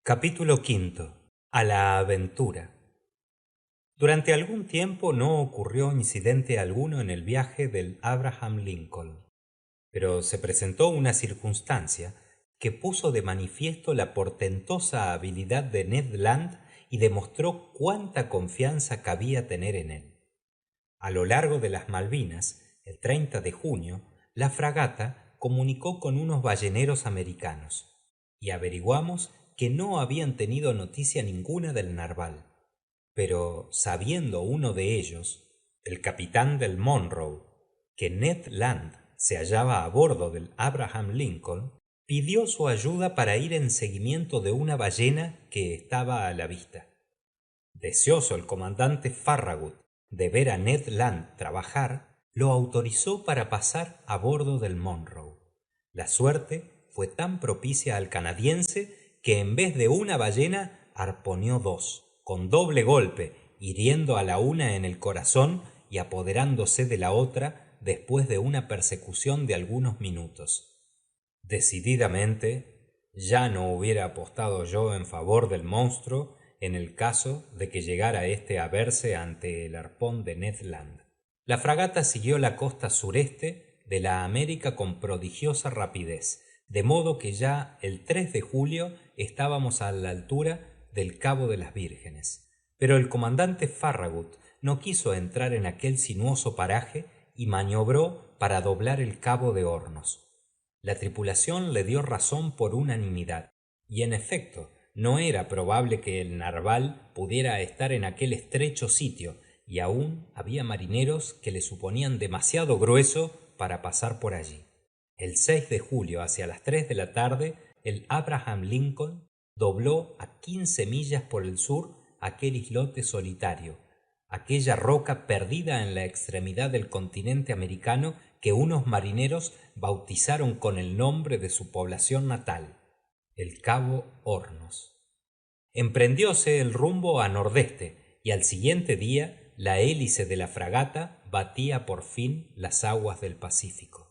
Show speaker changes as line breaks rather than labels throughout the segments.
Capítulo quinto. A la aventura. Durante algún tiempo no ocurrió incidente alguno en el viaje del Abraham Lincoln, pero se presentó una circunstancia que puso de manifiesto la portentosa habilidad de Ned Land y demostró cuánta confianza cabía tener en él. A lo largo de las Malvinas, el 30 de junio, la fragata comunicó con unos balleneros americanos, y averiguamos que no habían tenido noticia ninguna del narval. Pero sabiendo uno de ellos, el capitán del Monroe, que Ned Land se hallaba a bordo del Abraham Lincoln, pidió su ayuda para ir en seguimiento de una ballena que estaba a la vista. Deseoso el comandante Farragut de ver a Ned Land trabajar, lo autorizó para pasar a bordo del Monroe. La suerte fue tan propicia al canadiense que en vez de una ballena arponeó dos, con doble golpe, hiriendo a la una en el corazón y apoderándose de la otra después de una persecución de algunos minutos. Decididamente, ya no hubiera apostado yo en favor del monstruo en el caso de que llegara éste a verse ante el arpón de Ned Land. La fragata siguió la costa sureste de la América con prodigiosa rapidez, de modo que ya el 3 de julio estábamos a la altura del Cabo de las Vírgenes. Pero el comandante Farragut no quiso entrar en aquel sinuoso paraje y maniobró para doblar el Cabo de Hornos. La tripulación le dio razón por unanimidad, y en efecto, no era probable que el narval pudiera estar en aquel estrecho sitio, y aún había marineros que le suponían demasiado grueso para pasar por allí. El 6 de julio, hacia las 3 de la tarde, el Abraham Lincoln dobló a 15 millas por el sur aquel islote solitario, aquella roca perdida en la extremidad del continente americano que unos marineros bautizaron con el nombre de su población natal, el Cabo Hornos. Emprendióse el rumbo a nordeste y al siguiente día la hélice de la fragata batía por fin las aguas del Pacífico.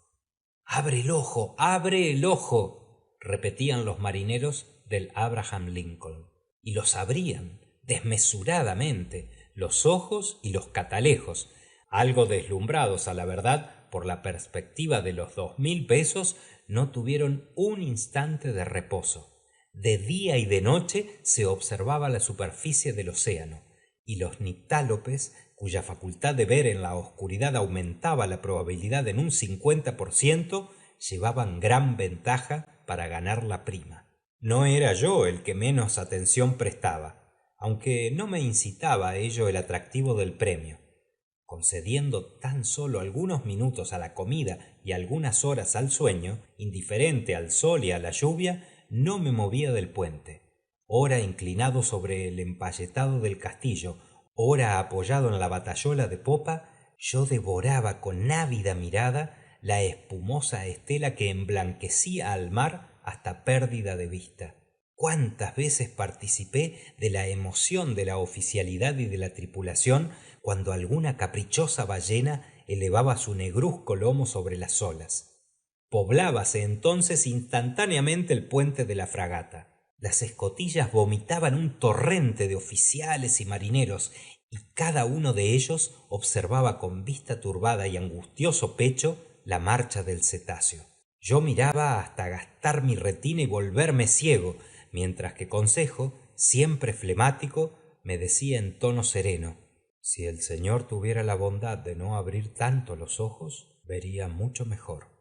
¡Abre el ojo! ¡Abre el ojo!, repetían los marineros del Abraham Lincoln. Y los abrían desmesuradamente, los ojos y los catalejos, algo deslumbrados a la verdad por la perspectiva de los 2000 pesos, no tuvieron un instante de reposo. De día y de noche se observaba la superficie del océano, y los nictálopes, cuya facultad de ver en la oscuridad aumentaba la probabilidad en un 50%, llevaban gran ventaja para ganar la prima. No era yo el que menos atención prestaba, aunque no me incitaba a ello el atractivo del premio. Concediendo tan solo algunos minutos a la comida y algunas horas al sueño, indiferente al sol y a la lluvia, no me movía del puente. Ora inclinado sobre el empalletado del castillo, ora apoyado en la batayola de popa, yo devoraba con ávida mirada la espumosa estela que emblanquecía al mar hasta pérdida de vista. Cuántas veces participé de la emoción de la oficialidad y de la tripulación cuando alguna caprichosa ballena elevaba su negruzco lomo sobre las olas. Poblábase entonces instantáneamente el puente de la fragata. Las escotillas vomitaban un torrente de oficiales y marineros, y cada uno de ellos observaba con vista turbada y angustioso pecho la marcha del cetáceo. Yo miraba hasta gastar mi retina y volverme ciego, mientras que Consejo, siempre flemático, me decía en tono sereno: si el señor tuviera la bondad de no abrir tanto los ojos, vería mucho mejor.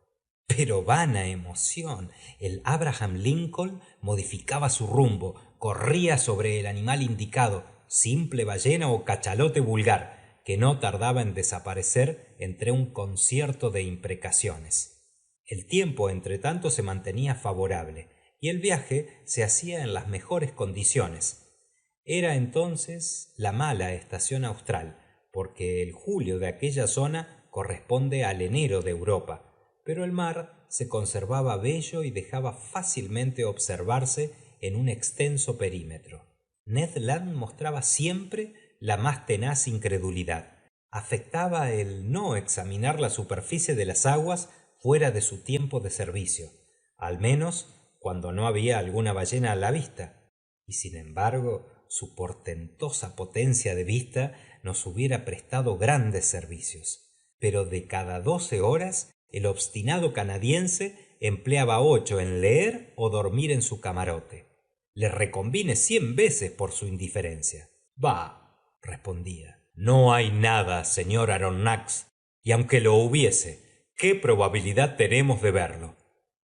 Pero vana emoción. El Abraham Lincoln modificaba su rumbo, corría sobre el animal indicado, simple ballena o cachalote vulgar, que no tardaba en desaparecer entre un concierto de imprecaciones. El tiempo, entre tanto, se mantenía favorable, y el viaje se hacía en las mejores condiciones. Era entonces la mala estación austral, porque el julio de aquella zona corresponde al enero de Europa, pero el mar se conservaba bello y dejaba fácilmente observarse en un extenso perímetro. Ned Land mostraba siempre la más tenaz incredulidad. Afectaba el no examinar la superficie de las aguas fuera de su tiempo de servicio, al menos cuando no había alguna ballena a la vista. y sin embargo su portentosa potencia de vista nos hubiera prestado grandes servicios. Pero de cada 12 horas el obstinado canadiense empleaba 8 en leer o dormir en su camarote. Le reconvine 100 veces por su indiferencia. Bah, respondía, no hay nada, señor Aronnax, y aunque lo hubiese, ¿qué probabilidad tenemos de verlo?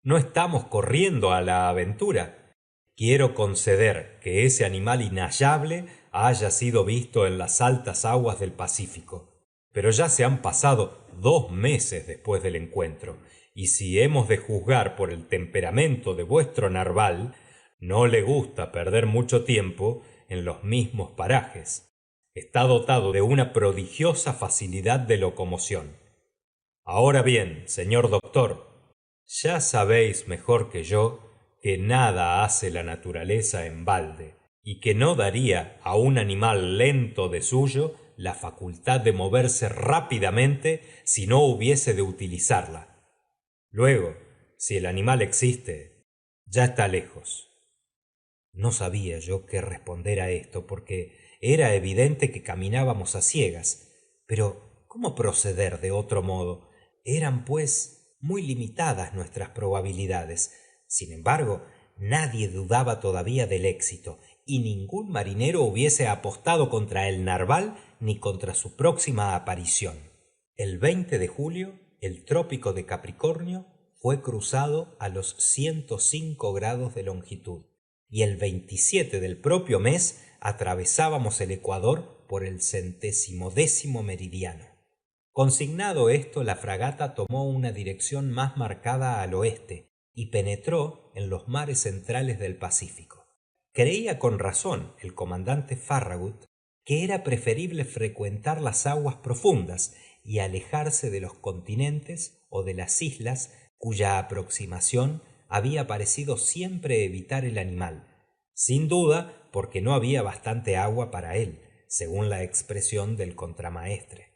No estamos corriendo a la aventura. Quiero conceder que ese animal inhallable haya sido visto en las altas aguas del Pacífico, pero ya se han pasado 2 meses después del encuentro, y si hemos de juzgar por el temperamento de vuestro narval, no le gusta perder mucho tiempo en los mismos parajes. Está dotado de una prodigiosa facilidad de locomoción. Ahora bien, señor doctor, ya sabéis mejor que yo que nada hace la naturaleza en balde, y que no daría a un animal lento de suyo la facultad de moverse rápidamente si no hubiese de utilizarla. Luego, si el animal existe, ya está lejos. No sabía yo qué responder a esto, porque era evidente que caminábamos a ciegas. Pero, ¿cómo proceder de otro modo? Eran, pues, muy limitadas nuestras probabilidades. Sin embargo, nadie dudaba todavía del éxito, y ningún marinero hubiese apostado contra el narval ni contra su próxima aparición. El 20 de julio, el trópico de Capricornio fue cruzado a los 105 grados de longitud, y el 27 del propio mes atravesábamos el Ecuador por el 110º meridiano. Consignado esto, la fragata tomó una dirección más marcada al oeste y penetró en los mares centrales del Pacífico. Creía con razón el comandante Farragut que era preferible frecuentar las aguas profundas y alejarse de los continentes o de las islas cuya aproximación había parecido siempre evitar el animal, sin duda porque no había bastante agua para él, según la expresión del contramaestre.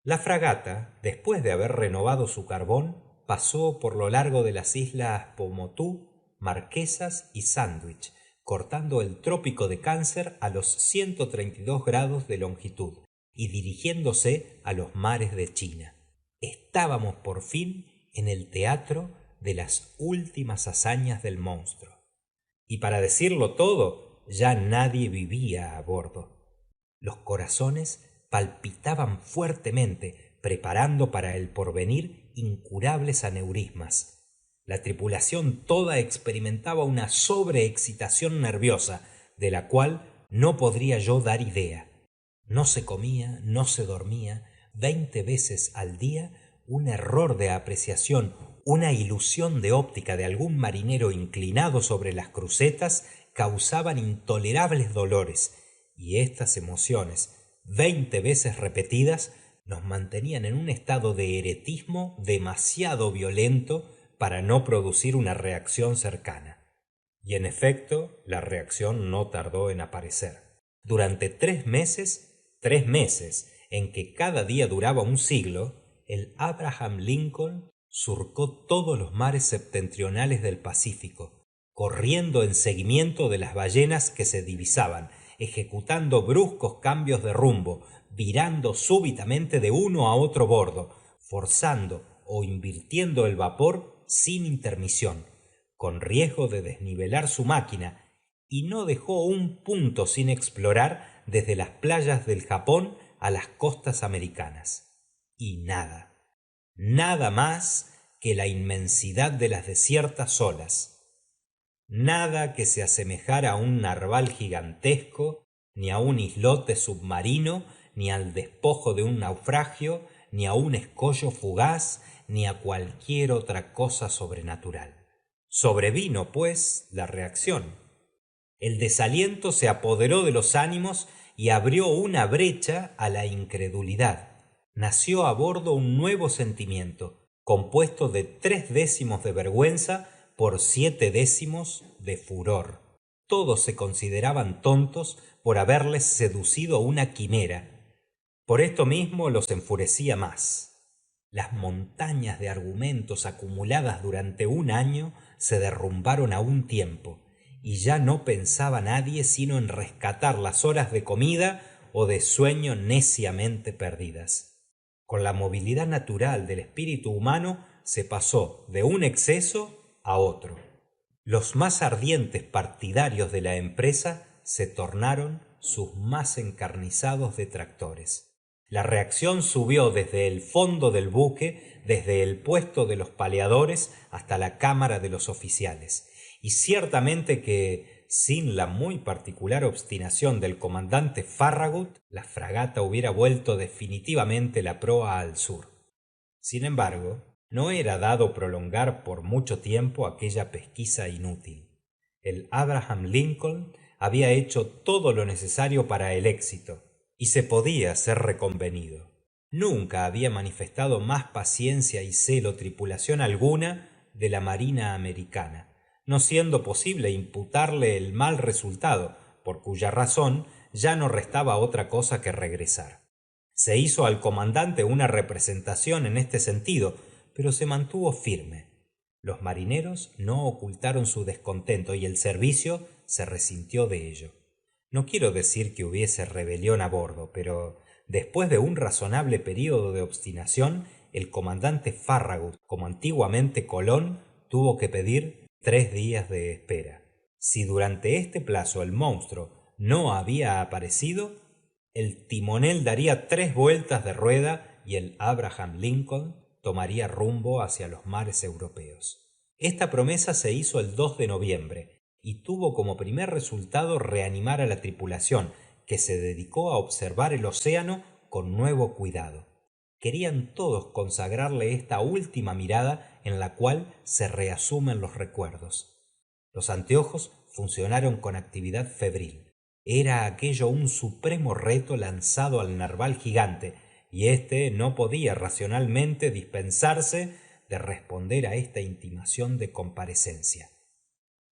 La fragata, después de haber renovado su carbón, pasó por lo largo de las islas Pomotú, Marquesas y Sandwich, cortando el trópico de Cáncer a los 132 grados de longitud y dirigiéndose a los mares de China. Estábamos por fin en el teatro de las últimas hazañas del monstruo. Y para decirlo todo, ya nadie vivía a bordo. Los corazones palpitaban fuertemente, preparando para el porvenir incurables aneurismas. La tripulación toda experimentaba una sobreexcitación nerviosa, de la cual no podría yo dar idea. No se comía, no se dormía, 20 veces al día un error de apreciación, una ilusión de óptica de algún marinero inclinado sobre las crucetas causaban intolerables dolores, y estas emociones, 20 veces repetidas, nos mantenían en un estado de eretismo demasiado violento para no producir una reacción cercana. Y en efecto, la reacción no tardó en aparecer. Durante 3 meses en que cada día duraba un siglo, el Abraham Lincoln surcó todos los mares septentrionales del Pacífico, corriendo en seguimiento de las ballenas que se divisaban, ejecutando bruscos cambios de rumbo, virando súbitamente de uno a otro bordo, forzando o invirtiendo el vapor sin intermisión, con riesgo de desnivelar su máquina, y no dejó un punto sin explorar desde las playas del Japón a las costas americanas. Y nada más que la inmensidad de las desiertas olas. Nada que se asemejara a un narval gigantesco, ni a un islote submarino, ni al despojo de un naufragio, ni a un escollo fugaz, ni a cualquier otra cosa sobrenatural. Sobrevino, pues, la reacción. El desaliento se apoderó de los ánimos y abrió una brecha a la incredulidad. Nació a bordo un nuevo sentimiento, compuesto de 3/10 de vergüenza por 7/10 de furor. Todos se consideraban tontos por haberles seducido una quimera. Por esto mismo los enfurecía más. Las montañas de argumentos acumuladas durante un año se derrumbaron a un tiempo, y ya no pensaba nadie sino en rescatar las horas de comida o de sueño neciamente perdidas. Con la movilidad natural del espíritu humano se pasó de un exceso a otro. Los más ardientes partidarios de la empresa se tornaron sus más encarnizados detractores. La reacción subió desde el fondo del buque, desde el puesto de los paleadores hasta la cámara de los oficiales. Y ciertamente que, sin la muy particular obstinación del comandante Farragut, la fragata hubiera vuelto definitivamente la proa al sur. Sin embargo, no era dado prolongar por mucho tiempo aquella pesquisa inútil. El Abraham Lincoln había hecho todo lo necesario para el éxito, y se podía ser reconvenido. Nunca había manifestado más paciencia y celo tripulación alguna de la Marina americana, no siendo posible imputarle el mal resultado, por cuya razón ya no restaba otra cosa que regresar. Se hizo al comandante una representación en este sentido, pero se mantuvo firme. Los marineros no ocultaron su descontento y el servicio se resintió de ello. No quiero decir que hubiese rebelión a bordo, pero después de un razonable período de obstinación, el comandante Farragut, como antiguamente Colón, tuvo que pedir 3 días de espera. Si durante este plazo el monstruo no había aparecido, el timonel daría 3 vueltas de rueda y el Abraham Lincoln tomaría rumbo hacia los mares europeos. Esta promesa se hizo el 2 de noviembre y tuvo como primer resultado reanimar a la tripulación, que se dedicó a observar el océano con nuevo cuidado. Querían todos consagrarle esta última mirada en la cual se reasumen los recuerdos. Los anteojos funcionaron con actividad febril. Era aquello un supremo reto lanzado al narval gigante, y éste no podía racionalmente dispensarse de responder a esta intimación de comparecencia.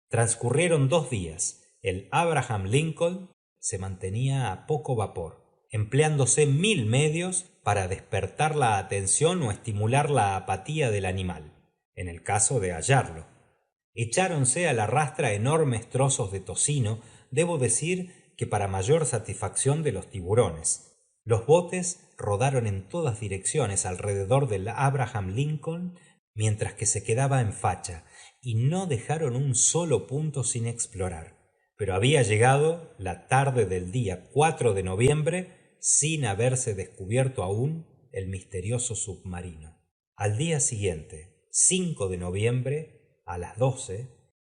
Transcurrieron 2 días. El Abraham Lincoln se mantenía a poco vapor, empleándose 1000 medios para despertar la atención o estimular la apatía del animal, en el caso de hallarlo. Echáronse a la rastra enormes trozos de tocino, debo decir que para mayor satisfacción de los tiburones. Los botes rodaron en todas direcciones alrededor del Abraham Lincoln mientras que se quedaba en facha, y no dejaron un solo punto sin explorar. Pero había llegado la tarde del día 4 de noviembre sin haberse descubierto aún el misterioso submarino. Al día siguiente, 5 de noviembre, a las 12,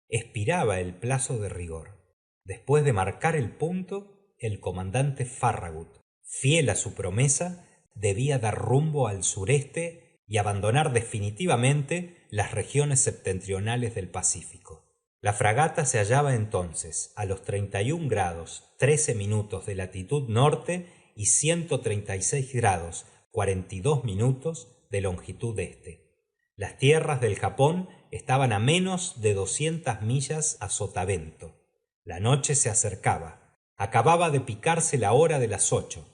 expiraba el plazo de rigor. Después de marcar el punto, el comandante Farragut, fiel a su promesa, debía dar rumbo al sureste y abandonar definitivamente las regiones septentrionales del Pacífico. La fragata se hallaba entonces a los 31 grados 13 minutos de latitud norte y 136 grados 42 minutos de longitud este. Las tierras del Japón estaban a menos de 200 millas a sotavento. La noche se acercaba. Acababa de picarse la hora de las 8.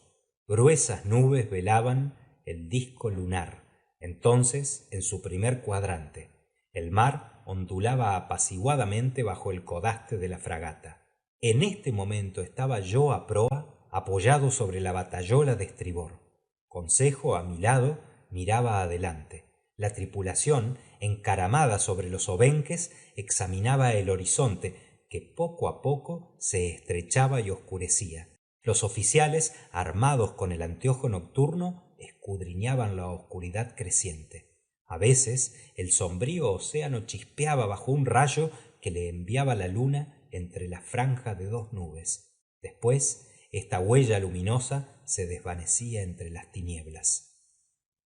Gruesas nubes velaban el disco lunar, entonces en su primer cuadrante. El mar ondulaba apaciguadamente bajo el codaste de la fragata. En este momento estaba yo a proa, apoyado sobre la batayola de estribor. Consejo, a mi lado, miraba adelante. La tripulación, encaramada sobre los obenques, examinaba el horizonte, que poco a poco se estrechaba y oscurecía. Los oficiales, armados con el anteojo nocturno, escudriñaban la oscuridad creciente. A veces el sombrío océano chispeaba bajo un rayo que le enviaba la luna entre la franja de 2 nubes. Después, esta huella luminosa se desvanecía entre las tinieblas.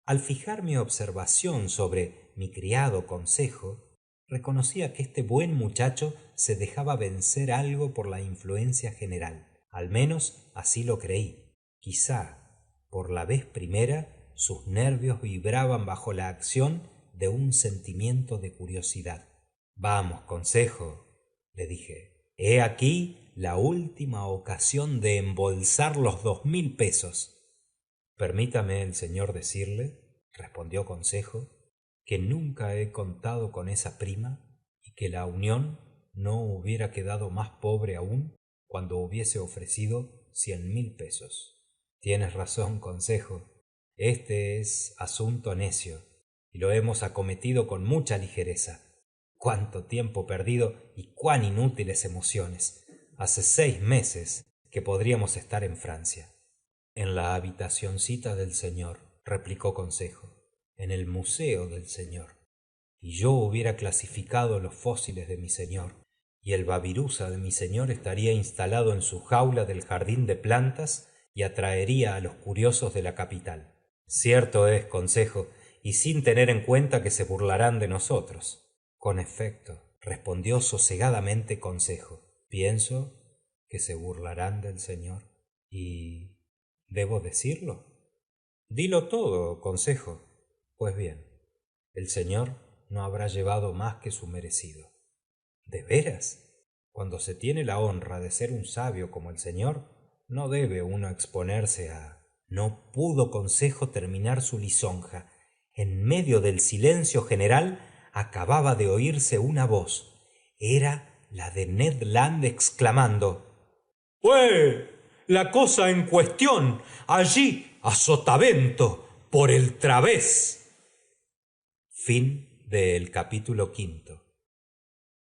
Al fijar mi observación sobre mi criado Consejo, reconocía que este buen muchacho se dejaba vencer algo por la influencia general. Al menos así lo creí. Quizá, por la vez primera, sus nervios vibraban bajo la acción de un sentimiento de curiosidad. Vamos, Consejo, le dije. He aquí la última ocasión de embolsar los 2000 pesos. Permítame el señor decirle, respondió Consejo, que nunca he contado con esa prima y que la unión no hubiera quedado más pobre aún cuando hubiese ofrecido 100.000 pesos. Tienes razón, Consejo. Este es asunto necio, y lo hemos acometido con mucha ligereza. Cuánto tiempo perdido y cuán inútiles emociones. Hace 6 meses que podríamos estar en Francia. En la habitacioncita del señor, replicó Consejo. En el museo del señor. Y yo hubiera clasificado los fósiles de mi señor, y el babirusa de mi señor estaría instalado en su jaula del jardín de plantas y atraería a los curiosos de la capital. Cierto es, Consejo, y sin tener en cuenta que se burlarán de nosotros. Con efecto, respondió sosegadamente Consejo, pienso que se burlarán del señor. ¿Y debo decirlo? Dilo todo, Consejo. Pues bien, el señor no habrá llevado más que su merecido. ¿De veras? Cuando se tiene la honra de ser un sabio como el señor, no debe uno exponerse a... No pudo Consejo terminar su lisonja. En medio del silencio general acababa de oírse una voz. Era la de Ned Land exclamando: «¡Fue la cosa en cuestión allí a Sotavento por el través!» Fin del capítulo 5.